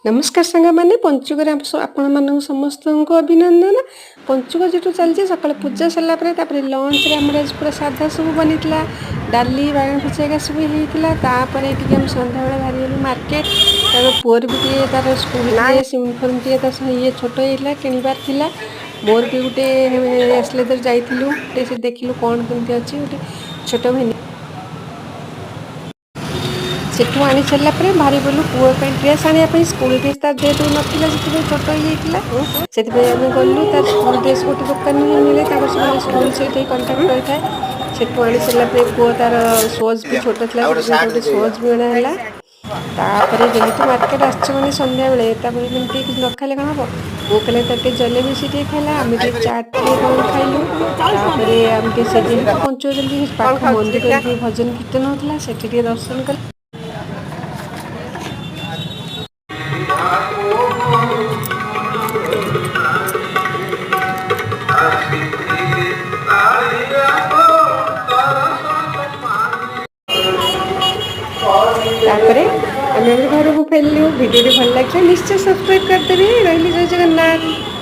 नमस्कार सांग मैंने पंचुक आपण मान समस्त को अभिनंदन। पंचुक जो चलती सका पूजा सारापर लंच पूरा साधा सब बनी डाली बैगन भुजिया सब होता आम सन्ध्या बेले बाहरी गलु मार्केट पुअर भी तार स्कूल ड्रेस यूनिफॉर्म ये छोट होता किणवार था मोर भी गोटे आसले जाइलु देखिलु कौन कमी अच्छी गोटे छोट भाई सेठू आनी सारा भारी गलु पुओं ड्रेस आने स्कूल ड्रेस तार जेहतु नाला से छोट हो से गलु तार स्कूल ड्रेस गोटे दुकान मिले सब स्कूल से कंटाक्ट रही है सेठू आनी सारा पुओ तार सोज भी छोट था गोटे सोज भी अणाला तापर जेहेतु मार्केट आसने सन्ध्या बेले कुछ न खाले कौन हम पुओ कहले तो जलेबी से खाला आम चाट कौन खाइलु पंचुक पाख मंदिर भजन कीर्तन होता से दर्शन कल। घर को फेरलु भिडियो भल लगे निश्चय सब्सक्राइब करदेवी रही जय जगन्नाथ।